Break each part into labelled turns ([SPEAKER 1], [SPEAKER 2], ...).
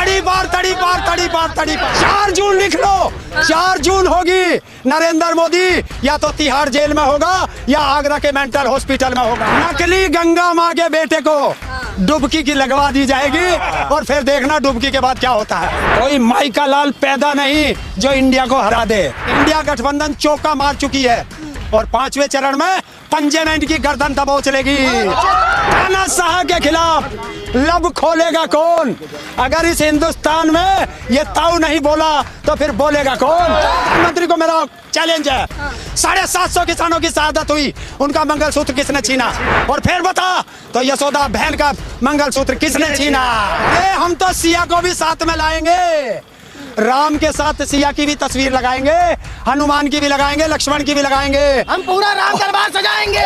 [SPEAKER 1] तड़ी पार तड़ी पार तड़ी पार तड़ी पार। 4 जून लिख लो, 4 जून होगी। नरेंद्र मोदी या तो तिहाड़ जेल में होगा या आगरा के मेंटल हॉस्पिटल में होगा। नकली गंगा माँ के बेटे को डुबकी की लगवा दी जाएगी और फिर देखना डुबकी के बाद क्या होता है। कोई माई का लाल पैदा नहीं जो इंडिया को हरा दे। इंडिया गठबंधन चौका मार चुकी है और 5वें चरण में पंजेमेंट की गर्दन दबोच लेगी। तानाशाह के खिलाफ लब खोलेगा कौन? अगर इस हिंदुस्तान में ये ताऊ नहीं बोला तो फिर बोलेगा कौन? प्रधानमंत्री को मेरा चैलेंज है, 750 किसानों की शहादत हुई, उनका मंगलसूत्र किसने छीना? और फिर बता तो यशोदा बहन का मंगलसूत्र किसने छीना? हम तो सिया को भी साथ में लाएंगे, राम के साथ सिया की भी तस्वीर लगाएंगे, हनुमान की भी लगाएंगे, लक्ष्मण की भी लगाएंगे, हम पूरा राम दरबार सजाएंगे।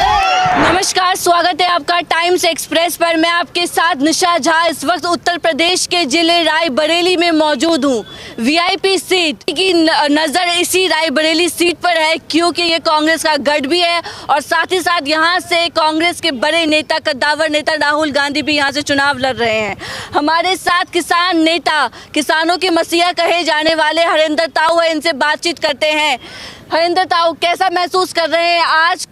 [SPEAKER 2] नमस्कार, स्वागत है आपका टाइम्स एक्सप्रेस पर। मैं आपके साथ निशा झा इस वक्त उत्तर प्रदेश के जिले रायबरेली में मौजूद हूँ। वीआईपी सीट की नजर इसी रायबरेली सीट पर है क्योंकि ये कांग्रेस का गढ़ भी है और साथ ही साथ यहाँ से कांग्रेस के बड़े नेता, कद्दावर नेता राहुल गांधी भी यहाँ से चुनाव लड़ रहे हैं। हमारे साथ किसान नेता, किसानों के मसीहा कहे जाने वाले हरिंदर ताऊ है, इनसे बातचीत करते हैं। हरिंदर ताऊ, कैसा महसूस कर रहे हैं आज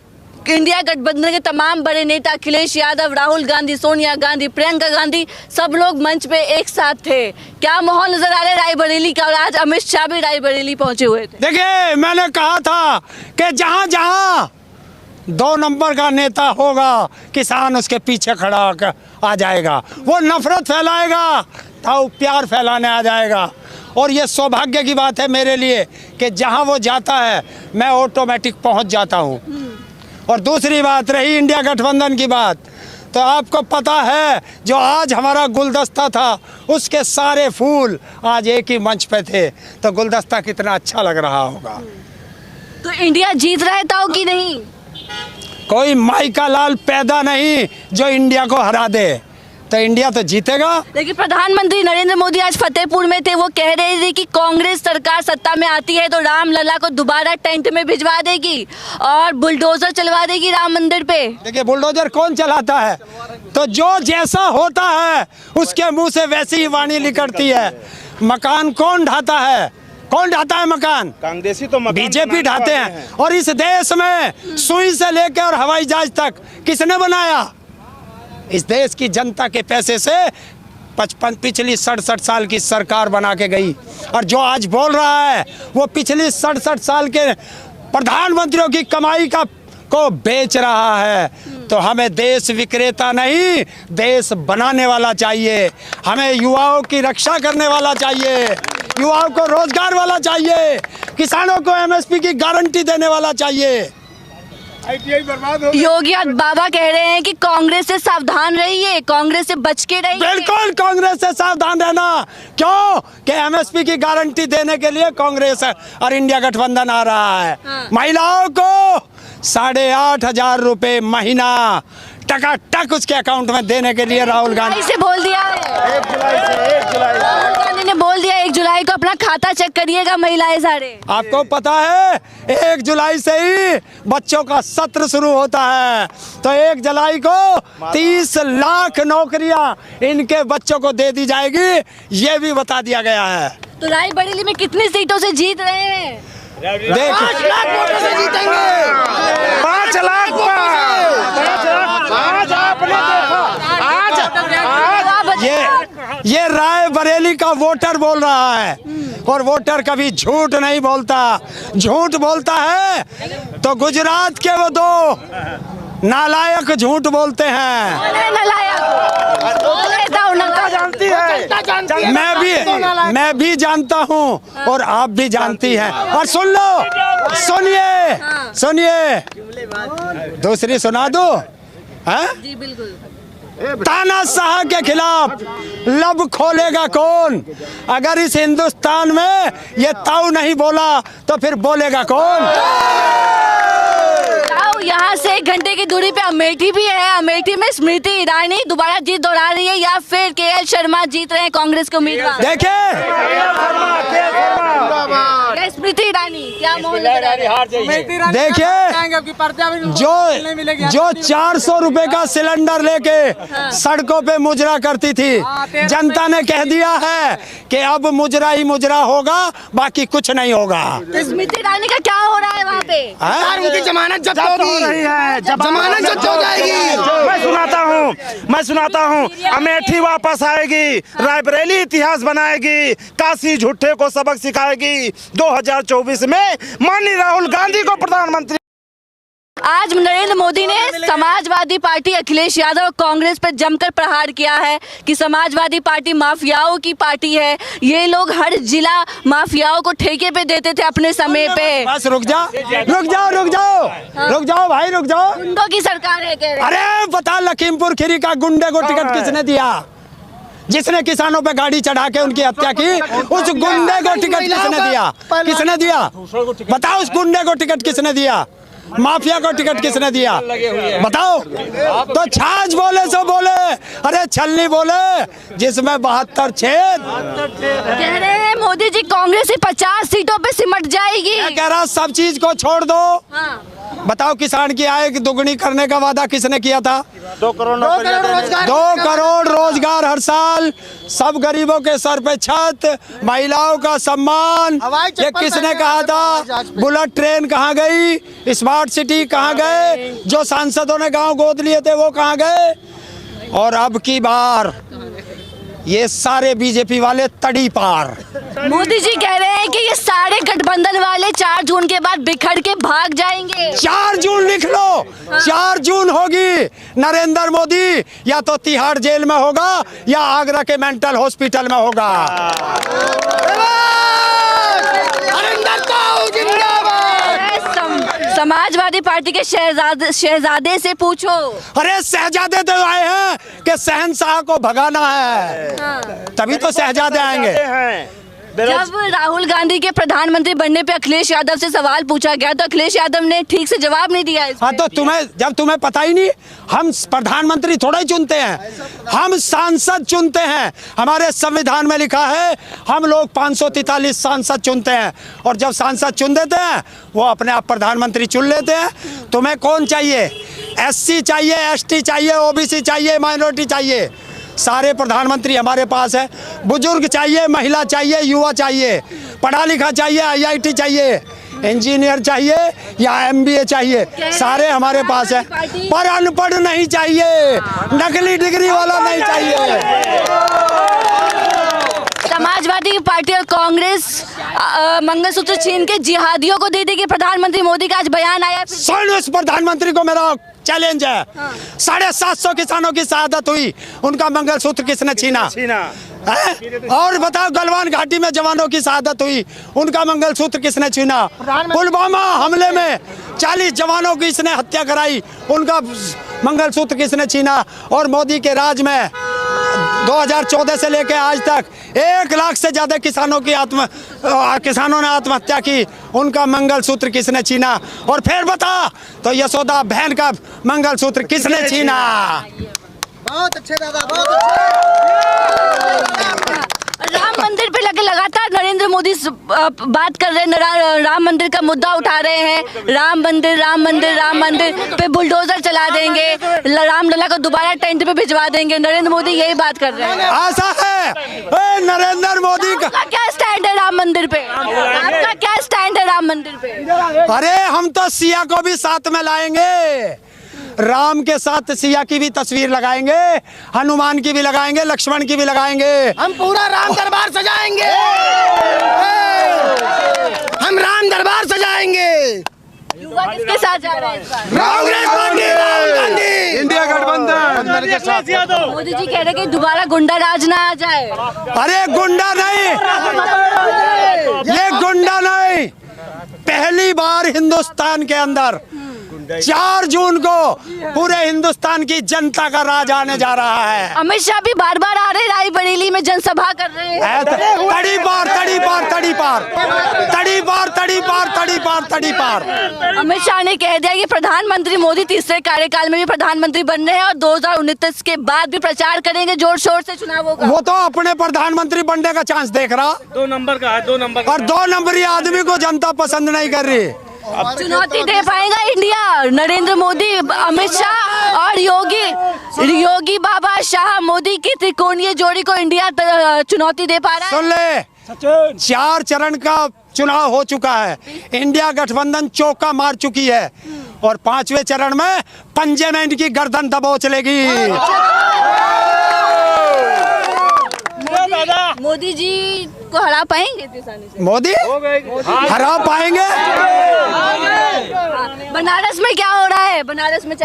[SPEAKER 2] इंडिया गठबंधन के तमाम बड़े नेता अखिलेश यादव, राहुल गांधी, सोनिया गांधी, प्रियंका गांधी, सब लोग मंच पे एक साथ थे। क्या माहौल नजर आ रहा है रायबरेली का? और आज अमित शाह भी रायबरेली पहुंचे हुए थे।
[SPEAKER 1] देखिए, मैंने कहा था कि जहां जहां 2 नंबर का नेता होगा किसान उसके पीछे खड़ा आ जाएगा, वो नफरत फैलाएगा, ताऊ प्यार फैलाने आ जाएगा। और ये सौभाग्य की बात है मेरे लिए कि जहां वो जाता है मैं ऑटोमेटिक पहुंच जाता हूं। और दूसरी बात रही इंडिया गठबंधन की बात, तो आपको पता है जो आज हमारा गुलदस्ता था उसके सारे फूल आज एक ही मंच पे थे, तो गुलदस्ता कितना अच्छा लग रहा होगा।
[SPEAKER 2] तो इंडिया जीत रहा है ताऊ कि नहीं?
[SPEAKER 1] कोई माई का लाल पैदा नहीं जो इंडिया को हरा दे, तो इंडिया तो जीतेगा।
[SPEAKER 2] लेकिन प्रधानमंत्री नरेंद्र मोदी आज फतेहपुर में थे, वो कह रहे थे कि कांग्रेस सरकार सत्ता में आती है तो राम लला को दोबारा टेंट में भिजवा देगी और बुलडोजर चलवा देगी राम मंदिर पे।
[SPEAKER 1] देखिए, बुलडोजर कौन चलाता है? तो जो जैसा होता है उसके मुंह से वैसी ही वाणी निकलती है। मकान कौन ढाता है? कौन ढाता है मकान?
[SPEAKER 3] कांग्रेसी तो
[SPEAKER 1] बीजेपी ढाते हैं। और इस देश में सुई से लेकर और हवाई जहाज तक किसने बनाया? इस देश की जनता के पैसे से पिछली 67 साल की सरकार बना के गई। और जो आज बोल रहा है वो पिछली 67 साल के प्रधानमंत्रियों की कमाई को बेच रहा है। तो हमें देश विक्रेता नहीं, देश बनाने वाला चाहिए। हमें युवाओं की रक्षा करने वाला चाहिए, युवाओं को रोजगार वाला चाहिए, किसानों को एमएसपी की गारंटी देने वाला चाहिए।
[SPEAKER 2] योगी बाबा कह रहे हैं कि कांग्रेस से सावधान रहिए, कांग्रेस से बच के रहिए।
[SPEAKER 1] बिल्कुल कांग्रेस से सावधान रहना। क्यों? कि एमएसपी की गारंटी देने के लिए कांग्रेस और इंडिया गठबंधन आ रहा है। महिलाओं को 8,500 रुपए महीना टकाटक उसके अकाउंट में देने के लिए राहुल गांधी
[SPEAKER 2] से बोल दिया है।
[SPEAKER 3] 1 जुलाई से 1 जुलाई
[SPEAKER 2] राहुल गांधी ने बोल दिया 1 जुलाई को अपना खाता चेक करिएगा महिलाएं सारे।
[SPEAKER 1] आपको पता है 1 जुलाई से ही बच्चों का सत्र शुरू होता है, तो 1 जुलाई को 30 लाख नौकरियां इनके बच्चों को दे दी जाएगी, ये भी बता दिया गया है।
[SPEAKER 2] तो रायबरेली में कितनी सीटों से जीत रहे हैं?
[SPEAKER 1] देख,
[SPEAKER 3] 5 लाख वोटों से जीतेंगे।
[SPEAKER 1] 5 लाख
[SPEAKER 3] आज आपने देखा, आज
[SPEAKER 1] ये रायबरेली का वोटर बोल रहा है। और वोटर कभी झूठ नहीं बोलता। झूठ बोलता है तो गुजरात के वो 2 नालायक झूठ बोलते हैं।
[SPEAKER 3] जानती है,
[SPEAKER 1] मैं भी जानता हूँ और आप भी जानती हैं। और सुन लो, सुनिए, दूसरी सुना दो।
[SPEAKER 2] जी बिल्कुल।
[SPEAKER 1] तानाशाह के खिलाफ लब खोलेगा कौन? अगर इस हिंदुस्तान में ये ताऊ नहीं बोला तो फिर बोलेगा कौन?
[SPEAKER 2] यहाँ से 1 घंटे की दूरी पे अमेठी भी है। अमेठी में स्मृति ईरानी दोबारा जीत दोहरा रही है या फिर केएल शर्मा जीत रहे हैं कांग्रेस के उम्मीदवार?
[SPEAKER 1] देखिए,
[SPEAKER 2] स्मृति ईरानी क्या माहौल लग रहा है?
[SPEAKER 1] देखिए जो 400 रुपए का सिलेंडर लेके सड़कों पे मुजरा करती थी, जनता ने कह दिया है कि अब मुजरा ही मुजरा होगा, बाकी कुछ नहीं होगा।
[SPEAKER 2] स्मृति ईरानी का क्या हो रहा है वहाँ पे?
[SPEAKER 3] यार उनकी जमानत जब्त होगी, जमानत जब्त हो जाएगी।
[SPEAKER 4] मैं सुनाता हूँ अमेठी वापस आएगी, रायबरेली इतिहास बनाएगी, काशी झूठे को सबक सिखाएगी। 2024 में माननीय राहुल गांधी को प्रधानमंत्री।
[SPEAKER 2] आज नरेंद्र मोदी ने समाजवादी पार्टी, अखिलेश यादव और कांग्रेस पर जमकर प्रहार किया है कि समाजवादी पार्टी माफियाओं की पार्टी है। ये लोग हर जिला माफियाओं को ठेके पे देते थे अपने समय पे।
[SPEAKER 1] बस रुक जाओ भाई, रुक जाओ।
[SPEAKER 2] गुंडों की सरकार है कह रहे।
[SPEAKER 1] अरे बता, लखीमपुर खीरी का गुंडे को टिकट किसने दिया? जिसने किसानों पे गाड़ी चढ़ा के उनकी हत्या की, उस गुंडे को टिकट किसने दिया? किसने दिया? बताओ, उस गुंडे को टिकट किसने दिया? माफिया को टिकट किसने दिया? बताओ। तो छाछ बोले सो बोले, अरे छलनी बोले जिसमें 72 छेद।
[SPEAKER 2] कह रहे हैं मोदी जी कांग्रेस ही 50 सीटों पे सिमट जाएगी।
[SPEAKER 1] मैं कह रहा सब चीज को छोड़ दो।
[SPEAKER 2] हाँ।
[SPEAKER 1] बताओ, किसान की आय दुगनी करने का वादा किसने किया था?
[SPEAKER 3] 2 करोड़ रोजगार,
[SPEAKER 1] 2 करोड़ रोजगार हर साल, सब गरीबों के सर पे छत, महिलाओं का सम्मान। ये किसने कहा था? बुलेट ट्रेन कहाँ गई? स्मार्ट सिटी कहाँ गए? जो सांसदों ने गांव गोद लिए थे वो कहाँ गए? और अब की बार ये सारे बीजेपी वाले तड़ी पार।
[SPEAKER 2] मोदी जी कह रहे हैं कि ये सारे गठबंधन वाले 4 जून के बाद बिखर के भाग जाएंगे।
[SPEAKER 1] 4 जून लिख लो, 4 जून होगी। नरेंद्र मोदी या तो तिहाड़ जेल में होगा या आगरा के मेंटल हॉस्पिटल में होगा।
[SPEAKER 2] समाजवादी पार्टी के शहजादे से पूछो।
[SPEAKER 1] अरे शहजादे तो आए हैं कि शहंशाह को भगाना है, तभी तो शहजादे आएंगे।
[SPEAKER 2] जब राहुल गांधी के प्रधानमंत्री बनने पे अखिलेश यादव से सवाल पूछा गया तो अखिलेश यादव ने ठीक से जवाब नहीं दिया।
[SPEAKER 1] हाँ, तो तुम्हें पता ही नहीं, हम प्रधानमंत्री थोड़ा ही चुनते हैं, हम सांसद चुनते हैं। हमारे संविधान में लिखा है हम लोग 543 सांसद चुनते हैं, और जब सांसद चुन देते हैं वो अपने आप प्रधानमंत्री चुन लेते हैं। तुम्हें कौन चाहिए? SC चाहिए, ST चाहिए, OBC चाहिए, माइनॉरिटी चाहिए, सारे प्रधानमंत्री हमारे पास है। बुजुर्ग चाहिए, महिला चाहिए, युवा चाहिए, पढ़ा लिखा चाहिए, IIT चाहिए, इंजीनियर चाहिए या MBA चाहिए, सारे हमारे पास है। पर अनपढ़ नहीं चाहिए, नकली डिग्री वाला नहीं चाहिए।
[SPEAKER 2] समाजवादी पार्टी और कांग्रेस मंगलसूत्र छीन के जिहादियों को दे देगी। प्रधानमंत्री मोदी का आज बयान आया।
[SPEAKER 1] उस प्रधानमंत्री को मेरा चैलेंज है। 750 किसानों की शहादत हुई, उनका मंगलसूत्र किसने छीना? और बताओ, गलवान घाटी में जवानों की शहादत हुई, उनका मंगलसूत्र किसने छीना? पुलवामा हमले में 40 जवानों की इसने हत्या कराई, उनका मंगलसूत्र किसने छीना? और मोदी के राज में 2014 से लेकर आज तक 1 लाख से ज्यादा किसानों ने आत्महत्या की, उनका मंगलसूत्र किसने छीना? और फिर बता, तो यशोदा बहन का मंगलसूत्र किसने छीना?
[SPEAKER 3] बहुत अच्छे दादा, बहुत अच्छे।
[SPEAKER 2] राम मंदिर पे लगातार नरेंद्र मोदी बात कर रहे हैं, राम मंदिर का मुद्दा उठा रहे हैं। राम मंदिर पे बुलडोजर चला देंगे, रामलला को दोबारा टेंट पे भिजवा देंगे। नरेंद्र मोदी यही बात कर रहे हैं।
[SPEAKER 1] ऐसा है नरेंद्र मोदी का
[SPEAKER 2] क्या स्टैंड है राम मंदिर पे? आपका क्या स्टैंड है राम मंदिर पे?
[SPEAKER 1] अरे हम तो सिया को भी साथ में लाएंगे, राम के साथ सिया की भी तस्वीर लगाएंगे, हनुमान की भी लगाएंगे, लक्ष्मण की भी लगाएंगे।
[SPEAKER 3] हम पूरा राम दरबार सजाएंगे, हम राम दरबार सजाएंगे।
[SPEAKER 2] युवा किसके साथ जा रहे हैं इस बार?
[SPEAKER 3] कांग्रेस पार्टी, राहुल गांधी,
[SPEAKER 1] इंडिया गठबंधन के साथ।
[SPEAKER 2] मोदी जी कह रहे हैं कि दोबारा गुंडा राज ना आ जाए।
[SPEAKER 1] अरे गुंडा नहीं, ये गुंडा नहीं, पहली बार हिंदुस्तान के अंदर 4 जून को पूरे हिंदुस्तान की जनता का राज आने जा रहा है।
[SPEAKER 2] अमित शाह भी बार बार आ रहे रायबरेली में जनसभा कर रहे हैं।
[SPEAKER 1] तड़ी पार तड़ी पार तड़ी पार तड़ी पार तड़ी पार तड़ी पार तड़ी पार।
[SPEAKER 2] अमित शाह ने कह दिया कि प्रधानमंत्री मोदी तीसरे कार्यकाल में भी प्रधानमंत्री बन रहे हैं और 2029 के बाद भी प्रचार करेंगे, जोर शोर से चुनाव होगा।
[SPEAKER 1] वो तो अपने प्रधानमंत्री बनने का चांस देख रहा।
[SPEAKER 3] 2 नंबर का है, 2 नंबर
[SPEAKER 1] और 2 नंबरी आदमी को जनता पसंद नहीं कर रही।
[SPEAKER 2] चुनौती दे पाएगा इंडिया नरेंद्र मोदी, अमित शाह और योगी बाबा शाह मोदी की त्रिकोणीय जोड़ी को इंडिया चुनौती दे पा रहा है।
[SPEAKER 1] सुन ले, 4 चरण का चुनाव हो चुका है। इंडिया गठबंधन चौका मार चुकी है और 5वें चरण में पंजे में इनकी गर्दन दबोच लेगी।
[SPEAKER 2] मोदी जी को हरा पाएंगे इतनी आसानी से?
[SPEAKER 1] मोदी हरा पाएंगे।
[SPEAKER 2] बनारस में क्या हो रहा है? बनारस में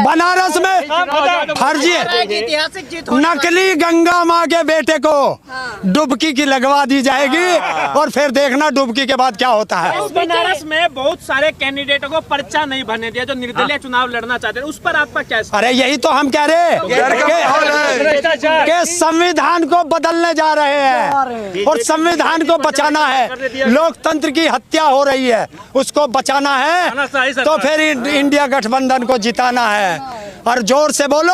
[SPEAKER 1] फर्जी
[SPEAKER 3] ऐतिहासिक जीत
[SPEAKER 1] नकली गंगा माँ के बेटे को डुबकी की लगवा दी जाएगी और फिर देखना डुबकी के बाद क्या होता है।
[SPEAKER 3] बनारस में बहुत सारे कैंडिडेटों को पर्चा नहीं भरने दिया जो निर्दलीय चुनाव लड़ना चाहते हैं, उस पर आपका क्या?
[SPEAKER 1] अरे यही तो हम कह रहे कि संविधान को बदलने जा रहे हैं और संविधान को बचाना है। लोकतंत्र की हत्या हो रही है, उसको बचाना है तो फिर इंडिया गठबंधन को जिताना है। और जोर से बोलो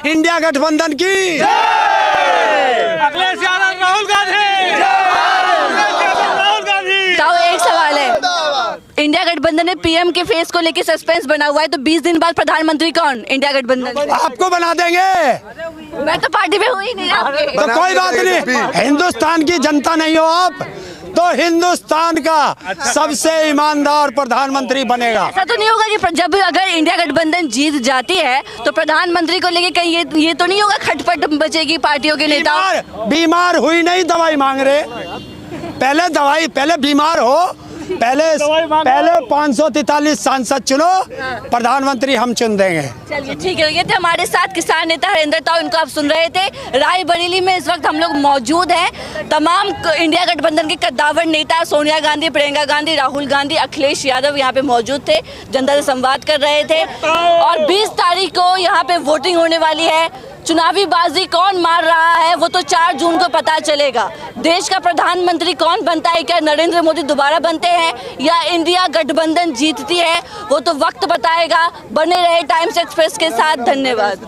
[SPEAKER 1] इंडिया गठबंधन की
[SPEAKER 3] अखिलेश यादव, राहुल गांधी।
[SPEAKER 2] तो एक सवाल है, इंडिया गठबंधन में पीएम के फेस को लेकर सस्पेंस बना हुआ है, तो 20 दिन बाद प्रधानमंत्री कौन? इंडिया गठबंधन
[SPEAKER 1] आपको बना देंगे।
[SPEAKER 2] मैं तो पार्टी में हुई नहीं आपके।
[SPEAKER 1] तो कोई बात नहीं, हिंदुस्तान की जनता नहीं हो आप तो हिंदुस्तान का सबसे ईमानदार प्रधानमंत्री बनेगा।
[SPEAKER 2] ऐसा तो नहीं होगा कि जब अगर इंडिया गठबंधन जीत जाती है तो प्रधानमंत्री को लेके कहीं ये तो नहीं होगा खटपट बचेगी पार्टियों के नेता?
[SPEAKER 1] बीमार हुई नहीं दवाई मांग रहे। पहले बीमार हो, पहले 543 सांसद चुनो, प्रधानमंत्री हम चुन देंगे।
[SPEAKER 2] चलिए ठीक है। ये थे हमारे साथ किसान नेता हरेंद्र ताऊ, इनको आप सुन रहे थे। रायबरेली में इस वक्त हम लोग मौजूद हैं। तमाम इंडिया गठबंधन के कद्दावर नेता सोनिया गांधी, प्रियंका गांधी, राहुल गांधी, अखिलेश यादव यहाँ पे मौजूद थे, जनता से संवाद कर रहे थे। और 20 तारीख को यहाँ पे वोटिंग होने वाली है। चुनावी बाजी कौन मार रहा है वो तो 4 जून को पता चलेगा। देश का प्रधानमंत्री कौन बनता है, क्या नरेंद्र मोदी दोबारा बनते हैं या इंडिया गठबंधन जीतती है, वो तो वक्त बताएगा। बने रहे टाइम्स एक्सप्रेस के साथ। धन्यवाद।